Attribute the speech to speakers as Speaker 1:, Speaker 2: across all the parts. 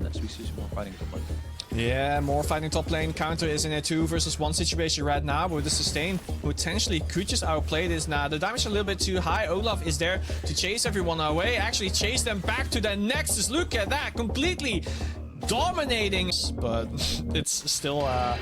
Speaker 1: As we see some more fighting top lane.
Speaker 2: Yeah, more fighting top lane. Counter is in a 2 versus 1 situation right now, but with the sustain, potentially could just outplay this now. The damage a little bit too high. Olaf is there to chase everyone away, actually chase them back to the Nexus. Look at that, completely dominating, but it's still a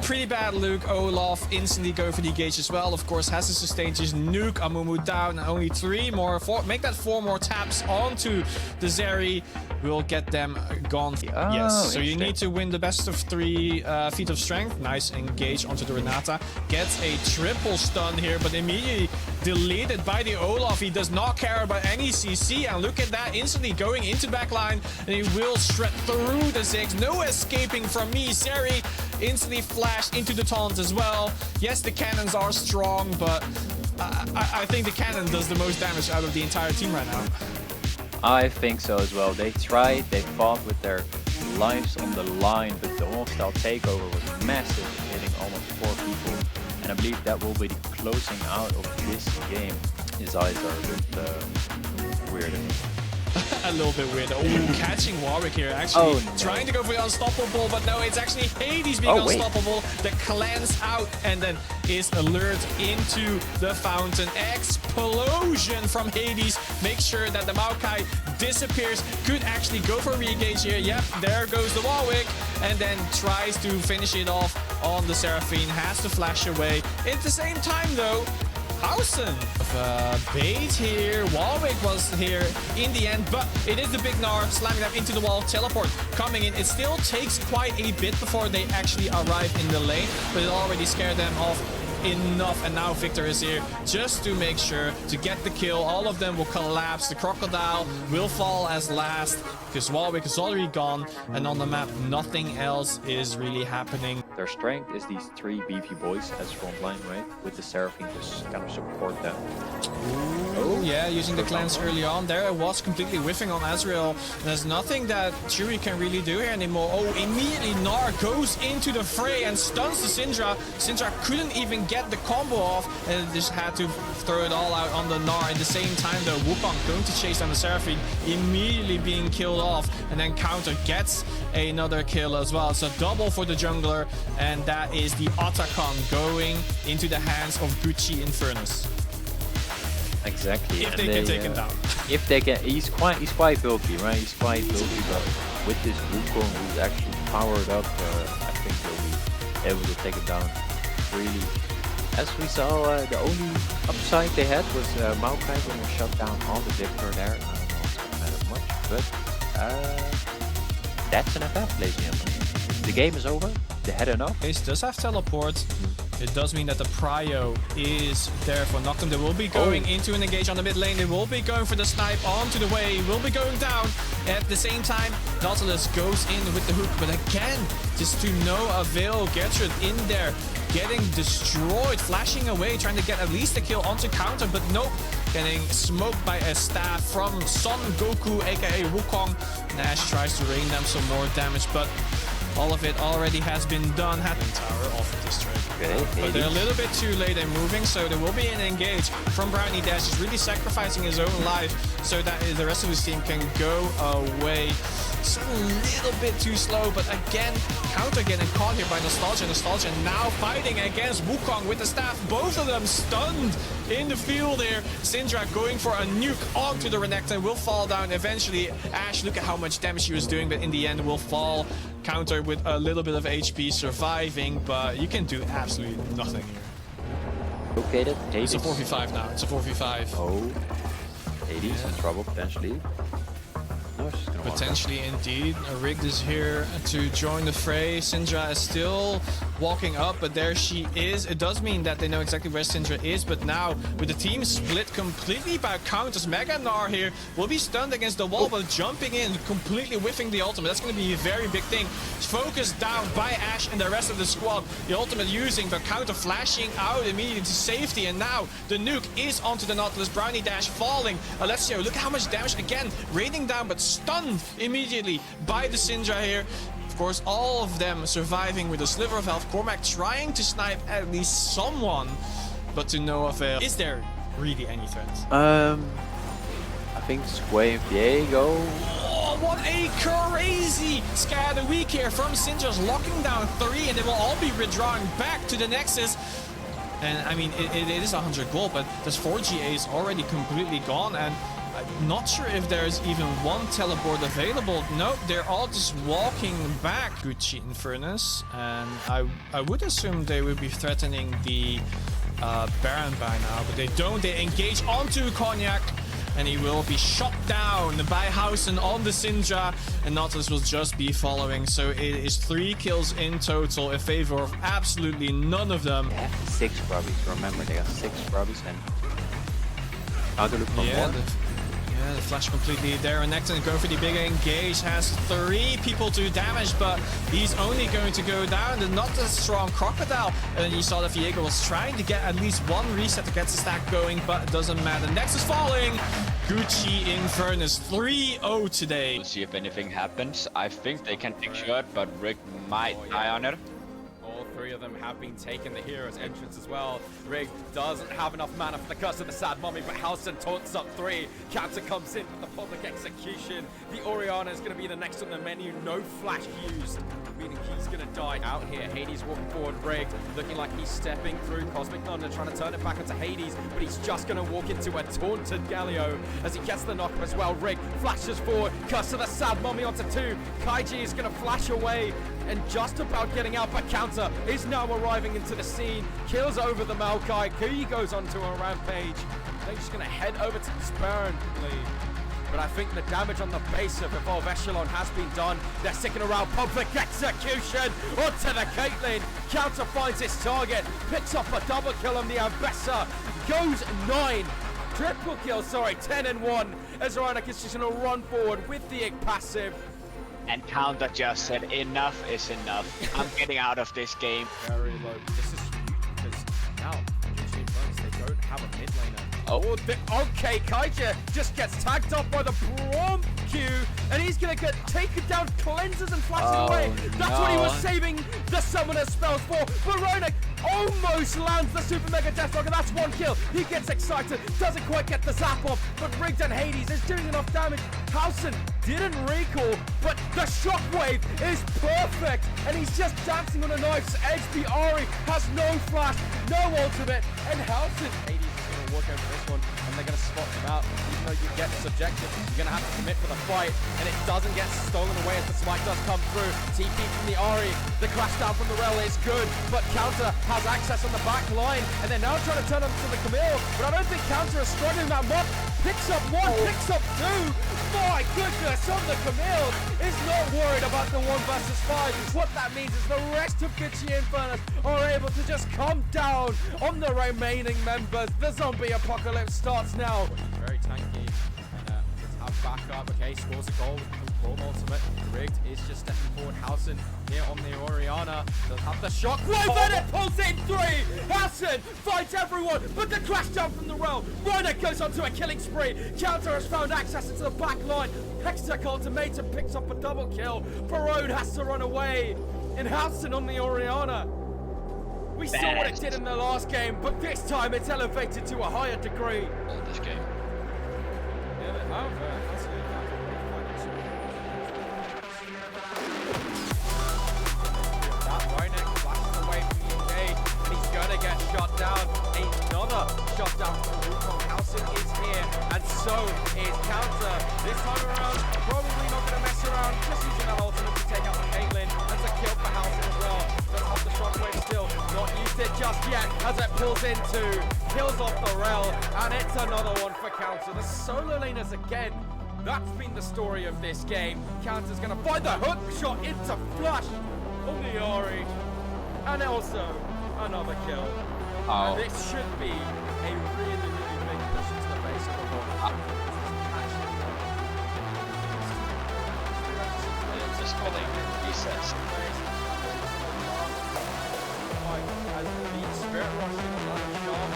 Speaker 2: pretty bad look. Olaf instantly go for the engage as well. Of course, has to sustain, just nuke Amumu down. Only 3 more. Make that 4 more taps onto the Zeri. Will get them gone.
Speaker 1: Oh,
Speaker 2: yes, so you need to win the best of 3 feet of strength. Nice engage onto the Renata. Gets a triple stun here, but immediately deleted by the Olaf. He does not care about any CC. And look at that, instantly going into backline. And he will shred through the Ziggs. No escaping from me. Zeri instantly flashed into the taunt as well. Yes, the cannons are strong, but I think the cannon does the most damage out of the entire team right now.
Speaker 1: I think so as well. They tried, they fought with their lives on the line, but the hostile takeover was massive, hitting almost 4 people. And I believe that will be the closing out of this game. His eyes are a bit weird.
Speaker 2: A little bit weird. Oh, catching Warwick here, actually trying to go for the unstoppable, but no, it's actually Hades being unstoppable. The cleanse out and then is alert into the fountain. Explosion from Hades. Make sure that the Maokai disappears. Could actually go for a re-engage here. Yep, there goes the Warwick, and then tries to finish it off on the Seraphine. Has to flash away. At the same time though, Hausen bait here. Warwick was here in the end, but it is the big Gnar slamming them into the wall. Teleport coming in. It still takes quite a bit before they actually arrive in the lane, but it already scared them off enough. And now Victor is here just to make sure to get the kill. All of them will collapse. The Crocodile will fall as last because Warwick is already gone, and on the map nothing else is really happening.
Speaker 1: Their strength is these 3 beefy boys as front line, right? With the Seraphine to kind of support them.
Speaker 2: Oh yeah, using the cleanse early on there. It was completely whiffing on Azrael. There's nothing that Chewie can really do here anymore. Oh, immediately Gnar goes into the fray and stuns the Syndra. Syndra couldn't even get the combo off and just had to throw it all out on the Gnar. At the same time though, Wukong going to chase down the Seraphine, immediately being killed off, and then Counter gets another kill as well. So double for the jungler, and that is the Otacon going into the hands of Chi Infernus.
Speaker 1: Exactly.
Speaker 2: If they can take him down.
Speaker 1: If they can, he's quite bulky, right? He's quite bulky, but with this Wukong who's actually powered up, I think they'll be able to take it down freely. As we saw, the only upside they had was Maokai getting shut down on the Victor there. I don't know if it's gonna matter much, but that's an FF, ladies and gentlemen. The game is over. They had enough.
Speaker 2: Ace does have teleport. It does mean that the Prio is there for Noctum. They will be going into an engage on the mid lane. They will be going for the snipe onto the way. Will be going down. At the same time, Nautilus goes in with the hook. But again, just to no avail. Gertrude in there, getting destroyed, flashing away, trying to get at least a kill onto Counter. But nope, getting smoked by a staff from Son Goku, aka Wukong. Nash tries to rain them some more damage, but all of it already has been done. Tower off of this trade. But they're a little bit too late in moving, so there will be an engage from Brownie Dash. He's really sacrificing his own life so that the rest of his team can go away. It's a little bit too slow, but again, Counter getting caught here by Nostalgia. Nostalgia now fighting against Wukong with the staff. Both of them stunned in the field here. Syndra going for a nuke onto the Renekton, will fall down eventually. Ash, look at how much damage he was doing, but in the end will fall. Counter with a little bit of HP surviving, but you can do absolutely nothing here.
Speaker 1: Located.
Speaker 2: It's a 4v5 now. It's a 4v5.
Speaker 1: Oh, Hades in trouble potentially. No, she's gonna
Speaker 2: potentially indeed. Rigged is here to join the fray. Syndra is still walking up, but there she is. It does mean that they know exactly where Syndra is, but now with the team split completely by counters, Mega Gnar here will be stunned against the wall, but jumping in, completely whiffing the ultimate. That's going to be a very big thing. Focused down by Ash and the rest of the squad. The ultimate using, but Counter flashing out immediately to safety, and now the nuke is onto the Nautilus. Brownie Dash falling. Alessio, look at how much damage again, raining down, but stunned immediately by the Syndra here. Of course, all of them surviving with a sliver of health. Cormac trying to snipe at least someone, but to no avail. Is there really any threat?
Speaker 1: I think Squay and Diego.
Speaker 2: Oh what a crazy scare the week here from Sinjas, locking down 3, and they will all be redrawing back to the Nexus. And I mean, it is 100 gold, but this 4 GA is already completely gone, and I'm not sure if there's even one teleport available. Nope, they're all just walking back. Good Chi Infernus, and I would assume they would be threatening the Baron by now, but they don't. They engage onto Cognac, and he will be shot down by Hausen on the Syndra, and Nautilus will just be following. So it is 3 kills in total in favor of absolutely none of them.
Speaker 1: They have 6 Brubbies, remember, they got 6 Brubbies, and how to look for more?
Speaker 2: Yeah, the flash completely there, and Necton go for the bigger engage, has 3 people to damage, but he's only going to go down. The not a strong Crocodile, and you saw that Viego was trying to get at least 1 reset to get the stack going, but it doesn't matter. Nexus falling. Gucci Infernus 3-0 today.
Speaker 3: We'll see if anything happens. I think they can take shot, but Rick might die on it.
Speaker 4: All 3 of them have been taking the hero's entrance as well. Rig doesn't have enough mana for the curse of the sad mummy, but Hausen taunts up 3. Counter comes in with the public execution. The Oriana is going to be the next on the menu. No flash used, meaning he's going to die out here. Hades walking forward, Rig looking like he's stepping through. Cosmic Thunder trying to turn it back into Hades, but he's just going to walk into a taunted Galio as he gets the knock as well. Rig flashes forward, curse of the sad mummy onto 2. Kaiji is going to flash away and just about getting out, but Counter is now arriving into the scene. Kills over the Maokai. Kuyi goes onto a rampage. They're just going to head over to the Spawn, but I think the damage on the base of Evolve Echelon has been done. They're sticking around. Public execution onto the Caitlyn. Counter finds his target, picks up a double kill on the Ambessa, goes 9. Triple kill, sorry, 10 and 1. As Ryanek is just going to run forward with the passive.
Speaker 3: And Counter just said, enough is enough. I'm getting out of this game.
Speaker 4: Very low. This is huge because now, they don't have a mid laner.
Speaker 3: Oh,
Speaker 4: okay, Kaija just gets tagged up by the Brom Q, and he's gonna get taken down, cleanses and flashes away. That's what he was saving the summoner spells for. Veronica almost lands the Super Mega Deathlock, and that's 1 kill. He gets excited, doesn't quite get the zap off, but Rigged and Hades is doing enough damage. Hausen didn't recall, but the shockwave is perfect, and he's just dancing on a knife's edge. The Ari has no flash, no ultimate, and Hausen. Hades walk over this one, and they're going to spot him out. Even though you get this objective, you're going to have to commit for the fight, and it doesn't get stolen away as the smite does come through. TP from the Ari, the crash down from the Rel is good, but Counter has access on the back line, and they're now trying to turn onto the Camille, but I don't think Counter is struggling that much. Picks up 1, picks up 2. My goodness, on the Camille is not worried about the 1 versus 5. What that means is the rest of Chi Infernus are able to just come down on the remaining members. The zombie apocalypse starts now. Very tanky, and let's have backup. Okay, scores a goal with the Storm ultimate. Rigged is just stepping forward. Hausen here on the Oriana does have the shockwave, and it pulls in 3. Hausen fights everyone, but the crash down from the realm. Ryder goes onto a killing spree. Counter has found access into the back line. Hextech ultimatum picks up a double kill. Perode has to run away. And Hausen on the Oriana. We saw what it did in the last game, but this time it's elevated to a higher degree.
Speaker 3: this game.
Speaker 4: Yeah, they have. That Rynek flashes away from the engage, and he's gonna get shot down. Another shot down from Wukong. Hausen is here, and so is Counter. This time around, probably not gonna mess around, just using that ultimate to take out the Caitlyn. That's a kill for Hausen as well. Does have the shockwave still, not used it just yet, as it pulls into, kills off the Rel, and it's another one for Counter. The solo laners again. That's been the story of this game. Counter's gonna find the hook shot into flush on the Ori, and also another kill.
Speaker 3: Oh.
Speaker 4: And this should be a really, really big push into the base of the ball.
Speaker 3: Just killing resets.
Speaker 4: As the Spirit Rush is running sharp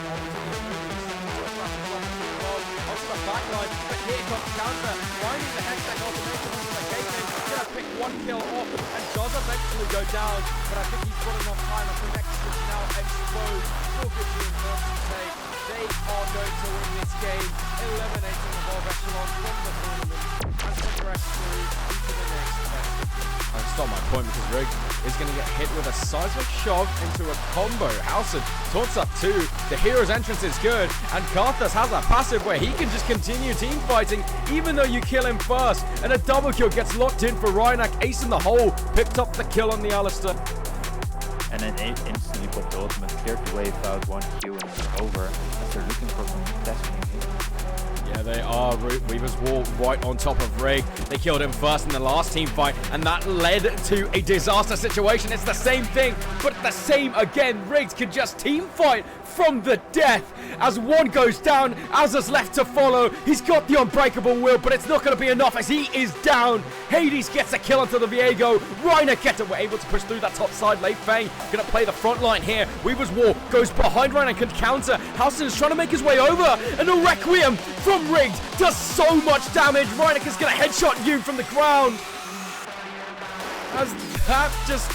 Speaker 4: onto the back line, but here comes Counter, finding the Hextech ultimation onto the Caitlyn, gonna pick 1 kill off, and does eventually go down, but I think he's got enough time. I think Nexus is now exposed for Chi Infernus to say they are going to win this game, eliminating the Evolve Echelon from the tournament, and progress through just on my point because Rig is going to get hit with a seismic shove into a combo. Howson taunts up 2. The hero's entrance is good, and Karthus has a passive where he can just continue team fighting even though you kill him first. And a double kill gets locked in for Rhynak. Ace in the hole, picked up the kill on the Alistair.
Speaker 1: And then instantly put the ultimate, cleared the wave out 1Q and it's over. As they're looking for some testing here.
Speaker 4: Yeah, they are. Weaver's Wall right on top of Rig. They killed him first in the last team fight, and that led to a disaster situation. It's the same thing, but the same again. Riggs can just team fight from the death. As one goes down, Azza's left to follow. He's got the unbreakable will, but it's not going to be enough as he is down. Hades gets a kill onto the Viego. Reiner gets it. We're able to push through that top side. Lei Feng going to play the front line here. Weaver's Wall goes behind Reiner and can counter. Houston's trying to make his way over, and a Requiem from Riggs does so much damage. Reiner is going to headshot Yoon from the ground. As that just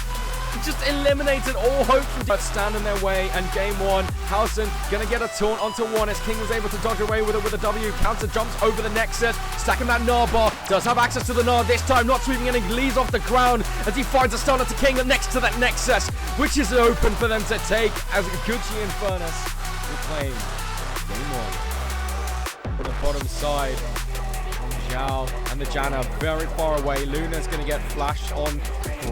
Speaker 4: eliminated all hope from stand in their way, and game 1, Howson gonna get a taunt onto 1 as King was able to dodge away with it with a W. Counter jumps over the Nexus, stacking that Gnar bar, does have access to the Gnar this time, not sweeping in, and leaves off the ground as he finds a stun to King next to that Nexus, which is open for them to take as Chi Infernus will claim game 1. For the bottom side, Zhao and the Janna very far away. Luna's going to get flashed on.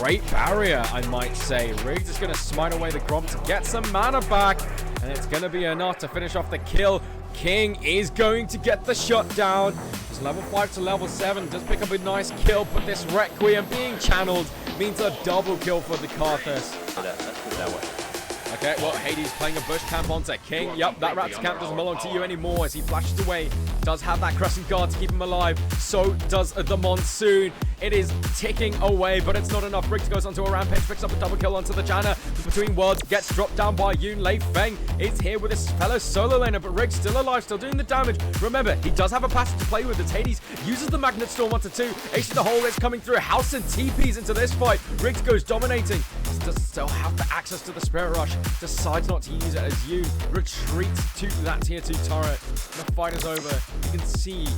Speaker 4: Great barrier, I might say. Riggs is going to smite away the Gromp to get some mana back, and it's going to be enough to finish off the kill. King is going to get the shutdown. It's level 5 to level 7. Does pick up a nice kill, but this Requiem being channeled means a double kill for the Karthus.
Speaker 1: Let's put it that way.
Speaker 4: Okay, well, Hades playing a bush camp onto King. Yep, that Raptor camp doesn't belong to you anymore as he flashes away. Does have that Crescent Guard to keep him alive. So does the Monsoon. It is ticking away, but it's not enough. Riggs goes onto a rampage, picks up a double kill onto the Janna. Between Worlds gets dropped down by Yoon. Lei Feng is here with his fellow solo laner, but Riggs still alive, still doing the damage. Remember, he does have a passive to play with. As Hades uses the Magnet Storm onto 2. Ace in the hole is coming through. House and TPs into this fight. Riggs goes dominating. Does still have the access to the Spirit Rush. Decides not to use it as Yoon retreats to that tier 2 turret. The fight is over. You can see